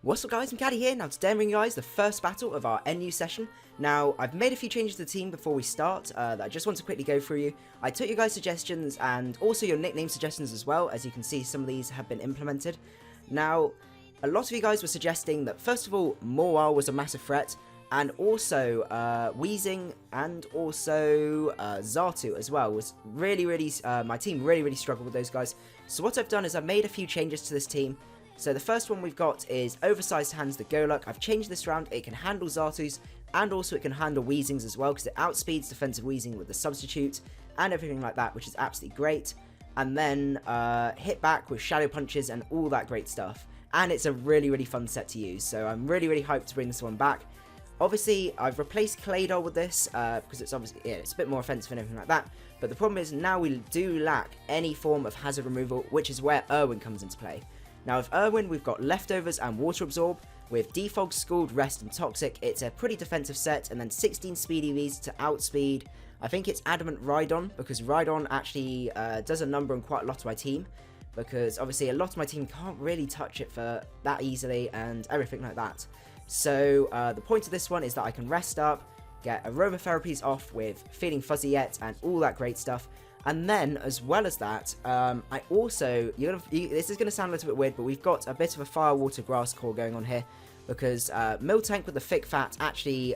What's up guys, macadii here. Now today I'm bringing you guys the first battle of our NU session. Now I've made a few changes to the team before we start that I just want to quickly go through you. I took your guys' suggestions and also your nickname suggestions as well. As you can see, some of these have been implemented. Now a lot of you guys were suggesting that first of all Morwell was a massive threat, and also Weezing and also Xatu as well was really my team really struggled with those guys. So what I've done is I've made a few changes to this team. So the first one we've got is Oversized Hands the Goluk. I've changed this around. It can handle Xatu's and also it can handle Weezing's as well, because it outspeeds defensive Weezing with the substitute and everything like that, which is absolutely great. And then hit back with shadow punches and all that great stuff. And it's a really fun set to use. So I'm really hyped to bring this one back. Obviously, I've replaced Claydol with this because it's obviously it's a bit more offensive and everything like that. But the problem is now we do lack any form of hazard removal, which is where Irwin comes into play. Now with Irwin, we've got Leftovers and Water Absorb. With Defog, Scald, Rest and Toxic, it's a pretty defensive set. And then 16 Speed EVs to outspeed, I think it's Adamant Rhydon, because Rhydon actually does a number on quite a lot of my team. Because obviously a lot of my team can't really touch it for that easily and everything like that. So the point of this one is that I can rest up, get aromatherapies off with Feeling Fuzzy Yet and all that great stuff. And then, as well as that, I also, this is going to sound a little bit weird, but we've got a bit of a Fire, Water, Grass core going on here. Because Miltank with the Thick Fat actually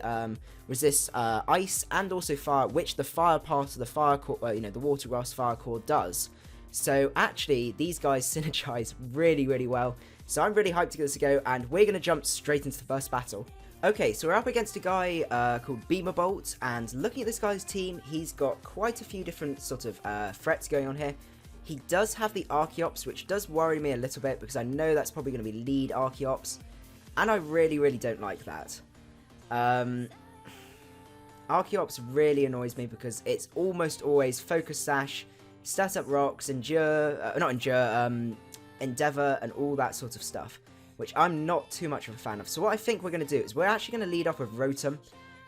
resists Ice and also Fire, which the Fire part of the Fire core, the Water, Grass, Fire core does. So actually, these guys synergize really well. So I'm really hyped to give this a go, and we're going to jump straight into the first battle. Okay, so we're up against a guy called Beamer Bolt, and looking at this guy's team, he's got quite a few different sort of threats going on here. He does have the Archeops, which does worry me a little bit, because I know that's probably going to be lead Archeops, and I really don't like that. Archeops really annoys me, because it's almost always Focus Sash, Stat Up Rocks, Endeavour, and all that sort of stuff, which I'm not too much of a fan of. So what I think we're going to do is we're actually going to lead off with Rotom,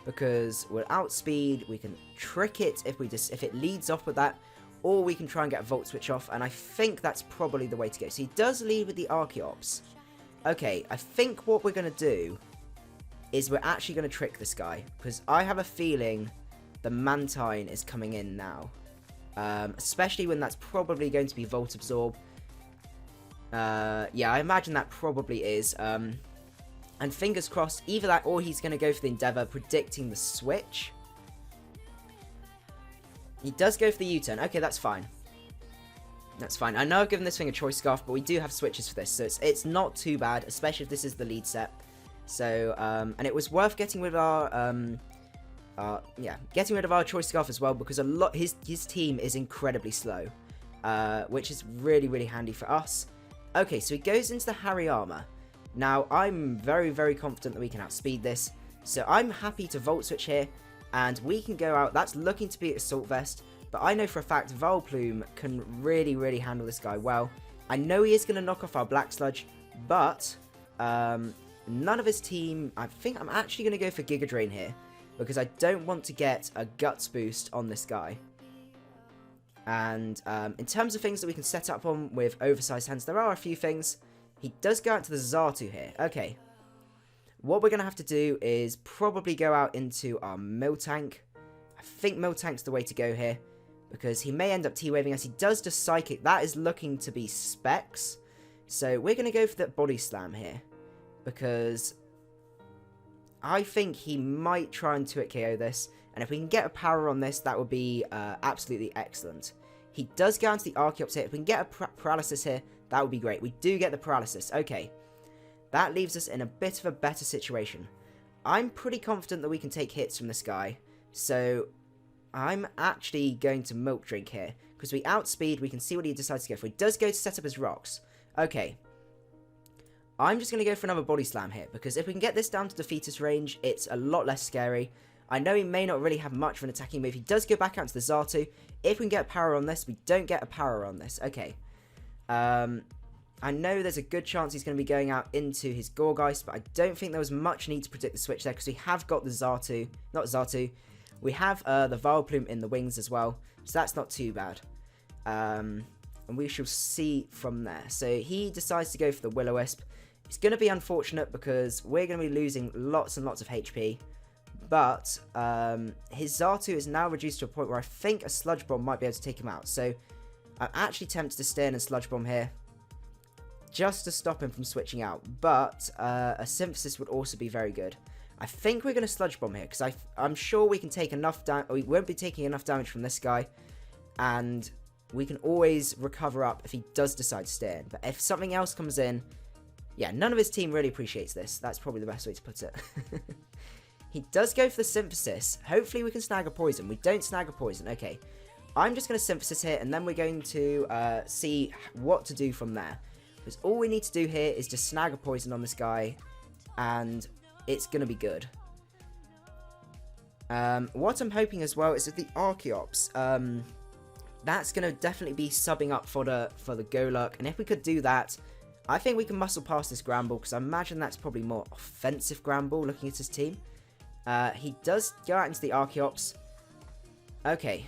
because we'll outspeed, we can trick it if it leads off with that, or we can try and get a Volt Switch off, and I think that's probably the way to go. So he does lead with the Archeops. Okay, I think what we're going to do is we're actually going to trick this guy, because I have a feeling the Mantine is coming in now, especially when that's probably going to be Volt Absorb. Yeah, I imagine that probably is, and fingers crossed, either that or he's going to go for the Endeavour, predicting the switch. He does go for the U-turn. Okay, that's fine. That's fine. I know I've given this thing a Choice Scarf, but we do have switches for this, so it's not too bad, especially if this is the lead set. So, and it was worth getting rid of our, getting rid of our Choice Scarf as well, because his team is incredibly slow, which is really handy for us. Okay, so he goes into the Hariyama. Now, I'm very confident that we can outspeed this. So I'm happy to Volt Switch here, and we can go out. That's looking to be Assault Vest, but I know for a fact Vileplume can really handle this guy well. I know he is going to knock off our Black Sludge, but none of his team. I think I'm actually going to go for Giga Drain here, because I don't want to get a Guts boost on this guy. And in terms of things that we can set up on with Oversized Hands, there are a few things. He does go out to the Xatu here. Okay. What we're going to have to do is probably go out into our Miltank. I think Miltank's the way to go here, because he may end up T-Waving us. He does just Psychic. That is looking to be Specs. So we're going to go for that Body Slam here, because I think he might try and 2-hit KO this. And if we can get a power on this, that would be absolutely excellent. He does go into the Archeops here. If we can get a Paralysis here, that would be great. We do get the Paralysis. Okay. That leaves us in a bit of a better situation. I'm pretty confident that we can take hits from this guy. So I'm actually going to Milk Drink here, because we outspeed. We can see what he decides to go for. He does go to set up his rocks. Okay. I'm just going to go for another Body Slam here, because if we can get this down to Defeatist range, it's a lot less scary. I know he may not really have much of an attacking move. He does go back out to the Xatu. If we can get a power on this, we don't get a power on this. Okay. I know there's a good chance he's going to be going out into his Gorgeist, but I don't think there was much need to predict the switch there, because we have got the Xatu. Not Xatu. We have the Vileplume in the wings as well, so that's not too bad. And we shall see from there. So he decides to go for the Will-O-Wisp. It's going to be unfortunate because we're going to be losing lots and lots of HP. But his Xatu is now reduced to a point where I think a Sludge Bomb might be able to take him out. So I'm actually tempted to stay in a Sludge Bomb here, just to stop him from switching out. But a Synthesis would also be very good. I think we're going to Sludge Bomb here, because I'm sure we can take enough damage. We won't be taking enough damage from this guy. And we can always recover up if he does decide to stay in. But if something else comes in, yeah, none of his team really appreciates this. That's probably the best way to put it. He does go for the Synthesis. Hopefully we can snag a Poison. We don't snag a Poison. Okay. I'm just going to Synthesis here, and then we're going to see what to do from there. Because all we need to do here is just snag a Poison on this guy, and it's going to be good. What I'm hoping as well is that the Archeops, that's going to definitely be subbing up for the Golurk, and if we could do that, I think we can muscle past this Gramble, because I imagine that's probably more offensive Gramble looking at his team. He does go out into the Archeops. Okay.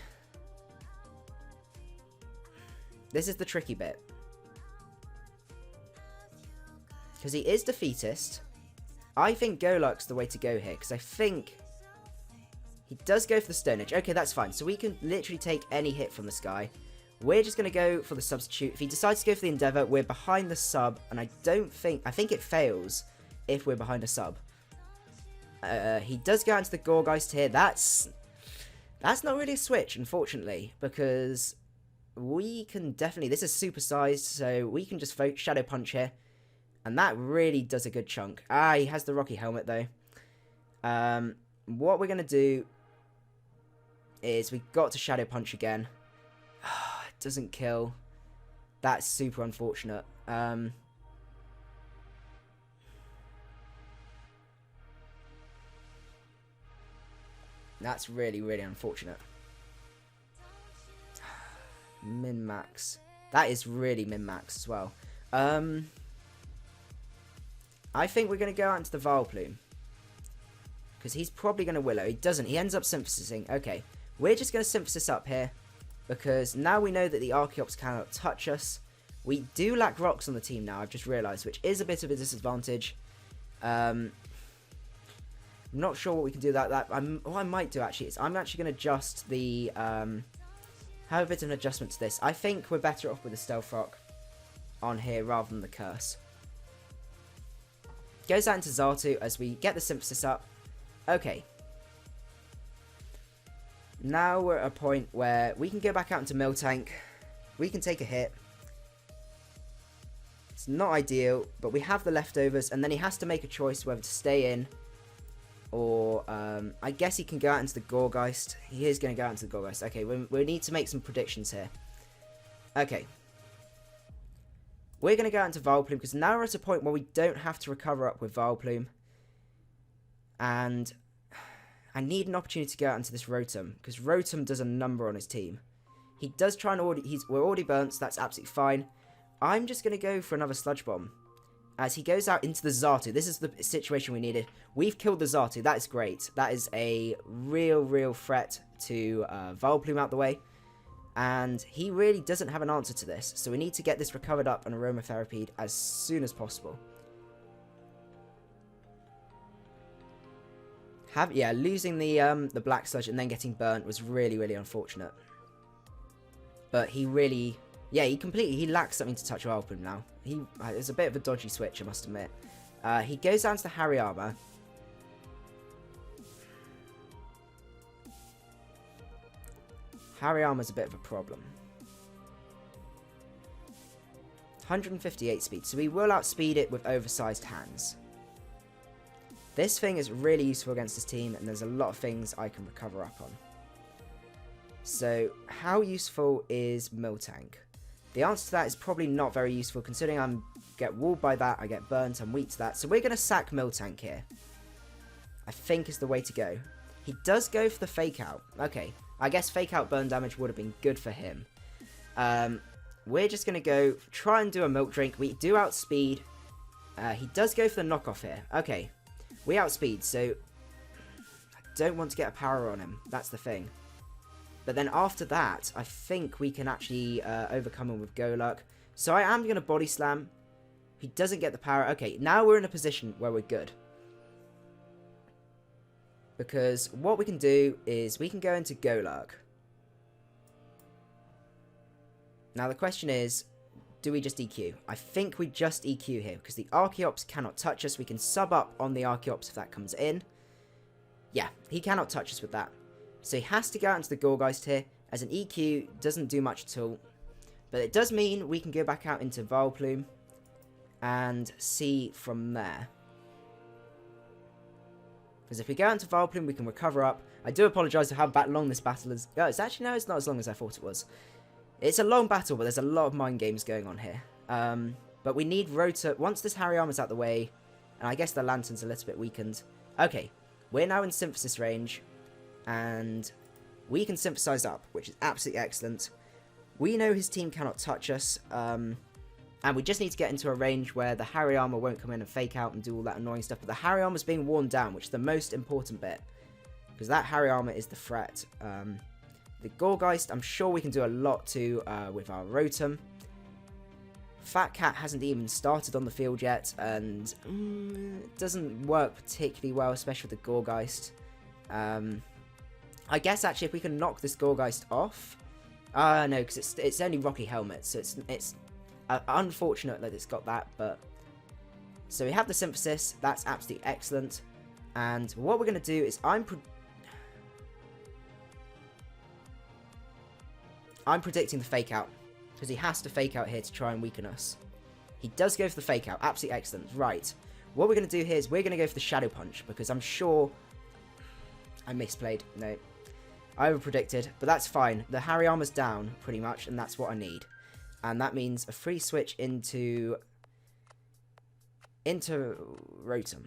This is the tricky bit. Because he is defeatist. I think Golurk's the way to go here, because I think he does go for the Stone Edge. Okay, that's fine. So we can literally take any hit from this guy. We're just going to go for the Substitute. If he decides to go for the Endeavour, we're behind the sub, and I think it fails if we're behind a sub. He does go into the Gourgeist here. That's not really a switch, unfortunately, because we can definitely... This is supersized, so we can just Shadow Punch here, and that really does a good chunk. He has the Rocky Helmet, though. What we're going to do is we've got to Shadow Punch again. It doesn't kill. That's super unfortunate. That's really, really unfortunate. Min-max. That is really min-max as well. I think we're going to go out into the Vileplume. Because he's probably going to Willow. He doesn't. He ends up Synthesizing. Okay. We're just going to Synthesis up here. Because now we know that the Archeops cannot touch us. We do lack rocks on the team now, I've just realised. Which is a bit of a disadvantage. Not sure what we can do about that. What I might do actually is I'm actually going to adjust the... have a bit of an adjustment to this. I think we're better off with the Stealth Rock on here rather than the Curse. Goes out into Xatu as we get the Synthesis up. Okay. Now we're at a point where we can go back out into Miltank. We can take a hit. It's not ideal, but we have the leftovers, and then he has to make a choice whether to stay in or I guess he can go out into the Gourgeist. He is going to go out into the Gourgeist. Okay, we need to make some predictions here. Okay. We're going to go out into Vileplume because now we're at a point where we don't have to recover up with Vileplume. And I need an opportunity to go out into this Rotom because Rotom does a number on his team. He does try and we're already burnt, so that's absolutely fine. I'm just going to go for another Sludge Bomb. As he goes out into the Xatu. This is the situation we needed. We've killed the Xatu. That is great. That is a real threat to Vileplume out the way. And he really doesn't have an answer to this. So we need to get this recovered up and aromatherapied as soon as possible. Losing the Black Sludge and then getting burnt was really unfortunate. But he really... Yeah, he lacks something to touch Vileplume now. It's a bit of a dodgy switch, I must admit. He goes down to the Hariyama. Hariyama's a bit of a problem. 158 speed, so we will outspeed it with oversized hands. This thing is really useful against this team, and there's a lot of things I can recover up on. So, how useful is Miltank? The answer to that is probably not very useful, considering I get walled by that, I get burnt, I'm weak to that. So we're going to sack Miltank here. I think is the way to go. He does go for the Fake Out. Okay, I guess Fake Out burn damage would have been good for him. We're just going to go try and do a Milk Drink. We do outspeed. He does go for the knockoff here. Okay, we outspeed, so I don't want to get a power on him. That's the thing. But then after that, I think we can actually overcome him with Golurk. So I am going to Body Slam. He doesn't get the power. Okay, now we're in a position where we're good. Because what we can do is we can go into Golurk. Now the question is, do we just EQ? I think we just EQ here, because the Archeops cannot touch us. We can sub up on the Archeops if that comes in. Yeah, he cannot touch us with that. So he has to go out into the Gourgeist here, as an EQ doesn't do much at all. But it does mean we can go back out into Vileplume and see from there. Because if we go out into Vileplume, we can recover up. I do apologise for how long this battle is. Oh, it's actually, no, it's not as long as I thought it was. It's a long battle, but there's a lot of mind games going on here. But we need Rotom. Once this Hariyama's out the way, and I guess the Lantern's a little bit weakened. Okay, we're now in Synthesis range, and we can synthesize up, which is absolutely excellent. We know his team cannot touch us, and we just need to get into a range where the Hariyama won't come in and fake out and do all that annoying stuff. But the Hariyama's being worn down, which is the most important bit, because that Hariyama is the threat. The Gourgeist, I'm sure we can do a lot to with our Rotom. Fat Cat hasn't even started on the field yet, and it doesn't work particularly well, especially with the Gourgeist. I guess actually if we can knock this Gourgeist off, no, because it's only Rocky Helmet, so it's unfortunate that it's got that. But so we have the Synthesis, that's absolutely excellent. And what we're going to do is I'm predicting the fake out, because he has to fake out here to try and weaken us. He does go for the fake out, absolutely excellent. Right, what we're going to do here is we're going to go for the Shadow Punch, because I'm sure I misplayed. No, I over-predicted, but that's fine. The Hariyama's down, pretty much, and that's what I need. And that means a free switch into Rotom.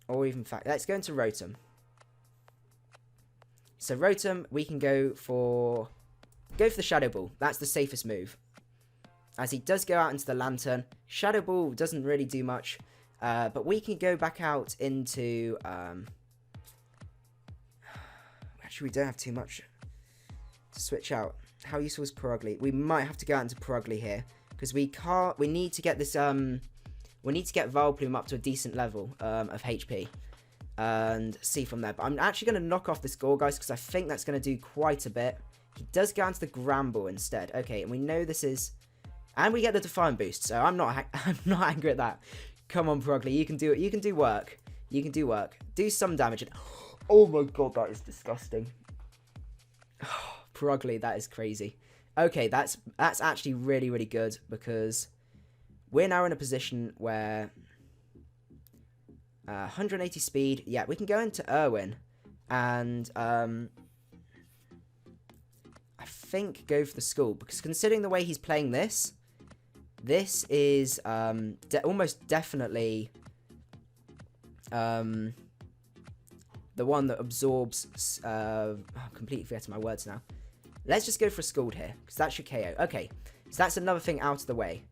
Or even, in fact, let's go into Rotom. So Rotom, we can go for the Shadow Ball. That's the safest move, as he does go out into the Lantern. Shadow Ball doesn't really do much, but we can go back out into. Actually, we don't have too much to switch out. How useful is Purugly? We might have to go out into Purugly here, because we can't. We need to get this. We need to get Vileplume up to a decent level of HP. And see from there. But I'm actually going to knock off this Gourgeist, because I think that's going to do quite a bit. He does go into the Gramble instead. Okay, and we know this is... And we get the Defiant boost, so I'm not angry at that. Come on, Purugly, you can do it. You can do work. You can do work. Do some damage. Oh my god, that is disgusting. Purugly, that is crazy. Okay, that's actually really, really good, because we're now in a position where... 180 speed. Yeah, we can go into Irwin and I think go for the school, because considering the way he's playing this is almost definitely the one that absorbs. Completely forgetting my words now. Let's just go for a Scald here, because that should KO. Okay, so that's another thing out of the way.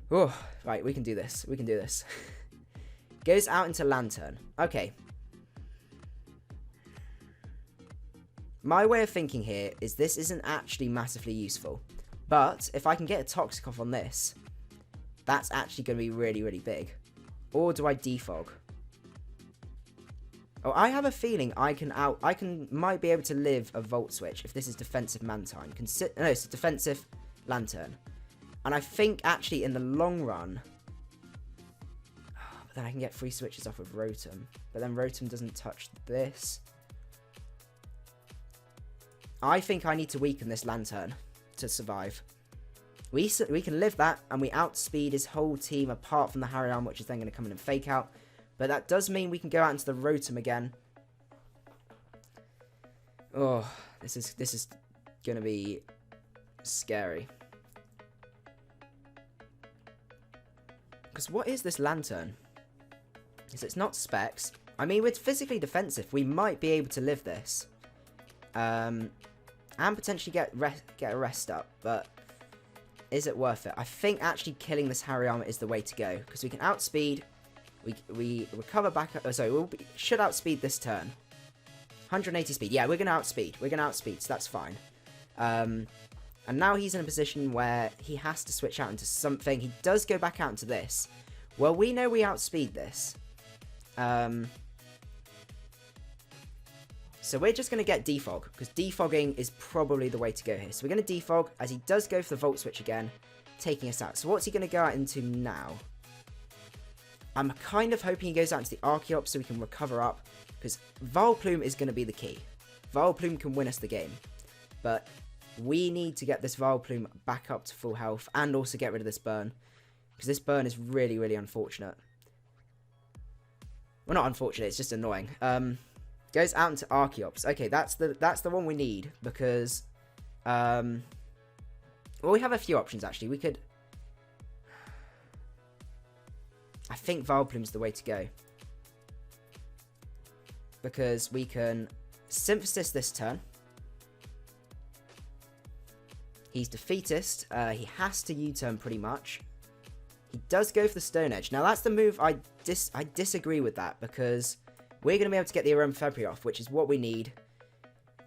Oh, right, we can do this. We can do this. Goes out into Lantern. Okay. My way of thinking here is this isn't actually massively useful. But if I can get a Toxic off on this, that's actually going to be really, really big. Or do I defog? Oh, I have a feeling I might be able to live a Volt Switch if this is defensive Mantine. No, it's a defensive Lantern. And I think actually in the long run... Then I can get free switches off of Rotom. But then Rotom doesn't touch this. I think I need to weaken this Lantern to survive. We can live that, and we outspeed his whole team apart from the Hariyama, which is then going to come in and fake out. But that does mean we can go out into the Rotom again. Oh, this is going to be scary. Because what is this Lantern? It's not Specs. I mean, we're physically defensive. We might be able to live this. And potentially get a rest up. But is it worth it? I think actually killing this Hariyama is the way to go. Because we can outspeed. We recover back up. Oh, sorry, should outspeed this turn. 180 speed. Yeah, we're going to outspeed. We're going to outspeed, so that's fine. And now he's in a position where he has to switch out into something. He does go back out into this. Well, we know we outspeed this. So we're just going to get defog, because defogging is probably the way to go here. So we're going to defog, as he does go for the Volt Switch again, taking us out. So what's he going to go out into now? I'm kind of hoping he goes out into the Archeops so we can recover up, because Vileplume is going to be the key. Vileplume can win us the game, but we need to get this Vileplume back up to full health and also get rid of this burn, because this burn is really, really unfortunate. Well, not unfortunate, it's just annoying. Goes out into Archeops. Okay, that's the one we need, because well, we have a few options actually. We could, I think Vileplume's the way to go, because we can Synthesis this turn. He's defeatist. He has to U-turn pretty much. He does go for the Stone Edge. Now that's the move I disagree with that, because we're going to be able to get the Aromatherapy off, which is what we need.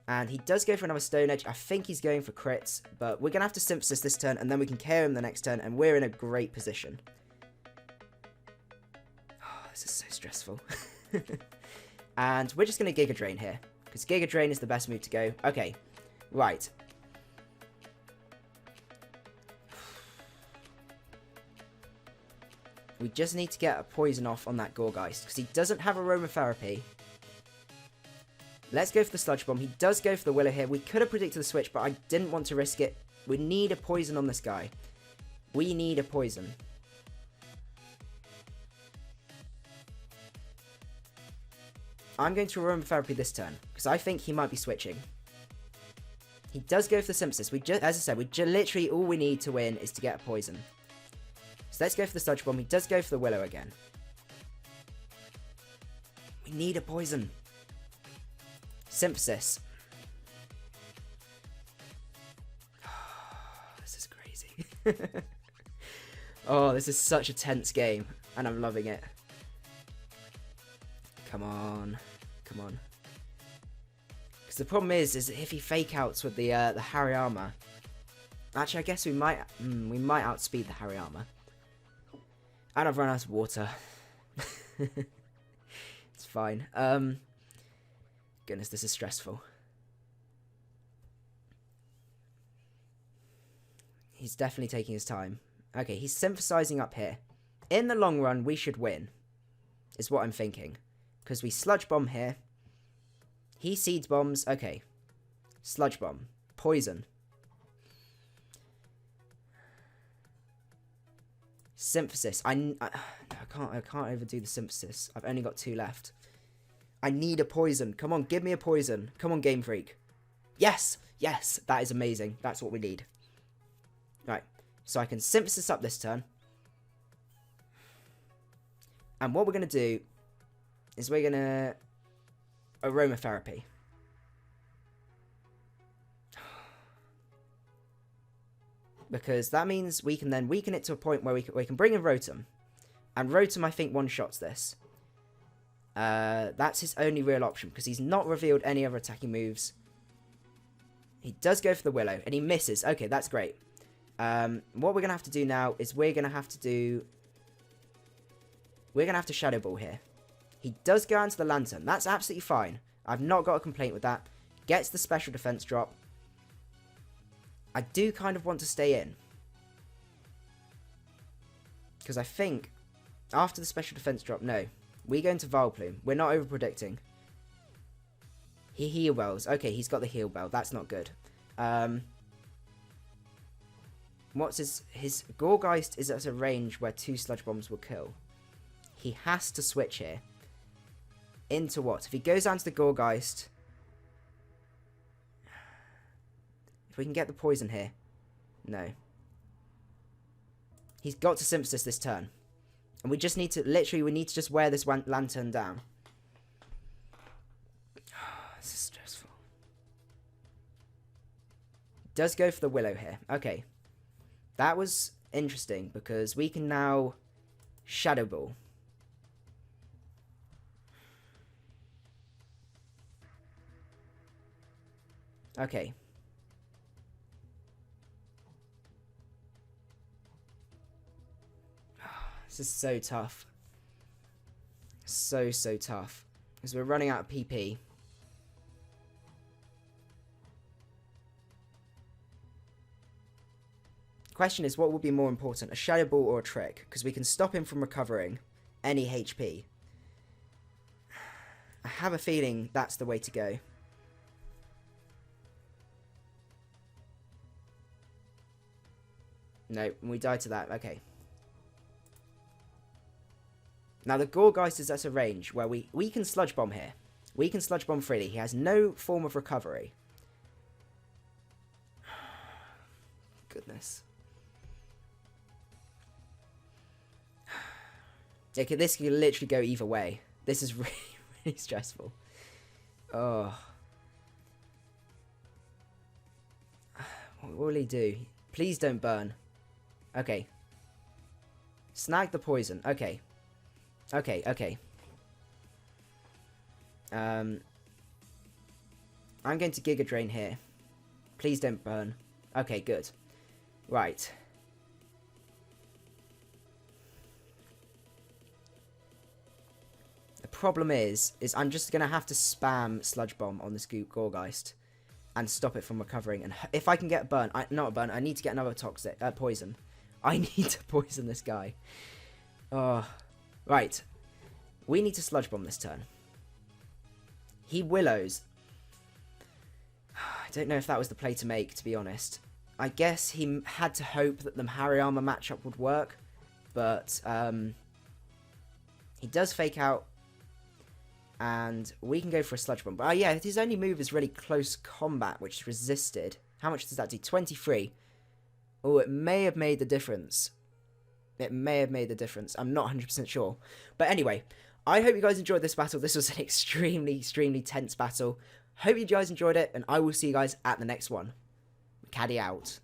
And he does go for another Stone Edge. I think he's going for crits, but we're going to have to Synthesis this turn, and then we can KO him the next turn, and we're in a great position. Oh, this is so stressful. And we're just going to Giga Drain here, because Giga Drain is the best move to go. Okay, right. We just need to get a poison off on that Gourgeist, because he doesn't have Aromatherapy. Let's go for the Sludge Bomb. He does go for the Willow here. We could have predicted the switch, but I didn't want to risk it. We need a poison on this guy. We need a poison. I'm going to Aromatherapy this turn, because I think he might be switching. He does go for the Synthesis. As I said, literally all we need to win is to get a poison. So let's go for the Sludge Bomb. He does go for the Willow again. We need a poison. Synthesis. This is crazy. Oh, this is such a tense game, and I'm loving it. Come on. Come on. Because the problem is if he fake outs with the Hariyama. Actually, I guess we might outspeed the Hariyama. And I've run out of water. It's fine. Goodness, this is stressful. He's definitely taking his time. Okay, he's synthesizing up here. In the long run, we should win, is what I'm thinking. Because we Sludge Bomb here. He Seeds Bombs. Okay. Sludge Bomb. Poison. Synthesis. I can't overdo the Synthesis. I've only got 2 left. I need a poison. Come on, give me a poison. Come on, Game Freak. Yes! Yes! That is amazing. That's what we need. Right. So I can Synthesis up this turn. And what we're going to do is we're going to Aromatherapy. Because that means we can then weaken it to a point where we can bring in Rotom. And Rotom, I think, one-shots this. That's his only real option, because he's not revealed any other attacking moves. He does go for the Willow, and he misses. Okay, that's great. What we're going to have to do now is we're going to have to Shadow Ball here. He does go into the Lantern. That's absolutely fine. I've not got a complaint with that. Gets the special defense drop. I do kind of want to stay in, because I think after the special defense drop, no. We go into Vileplume. We're not over-predicting. He Heal Bells. Okay, he's got the Heal Bell. That's not good. What's his Gourgeist is at a range where 2 Sludge Bombs will kill. He has to switch here. Into what? If he goes down to the Gourgeist, if we can get the poison here. No. He's got to Synthesis this turn. And we just need to, literally, we need to just wear this Lantern down. This is stressful. Does go for the Willow here. Okay. That was interesting, because we can now Shadow Ball. Okay. This is so tough. So tough. Because we're running out of PP. Question is, what will be more important, a Shadow Ball or a Trick? Because we can stop him from recovering any HP. I have a feeling that's the way to go. No, we died to that. Okay. Now, the Gorgeist is at a range where we can Sludge Bomb here. We can Sludge Bomb freely. He has no form of recovery. Goodness. Okay, this could literally go either way. This is really, really stressful. Oh. What will he do? Please don't burn. Okay. Snag the poison. Okay. Okay. I'm going to Giga Drain here. Please don't burn. Okay, good. Right. The problem is I'm just going to have to spam Sludge Bomb on this Gorgeist and stop it from recovering. And if I can get burn, not a burn, I need to get another toxic poison. I need to poison this guy. Oh, right. We need to Sludge Bomb this turn. He Willows. I don't know if that was the play to make, to be honest. I guess he had to hope that the Hariyama matchup would work, but he does fake out, and we can go for a Sludge Bomb. But yeah, his only move is really Close Combat, which is resisted. How much does that do? 23. Oh, it may have made the difference. It may have made the difference. I'm not 100% sure. But anyway, I hope you guys enjoyed this battle. This was an extremely tense battle. Hope you guys enjoyed it, and I will see you guys at the next one. Macadii out.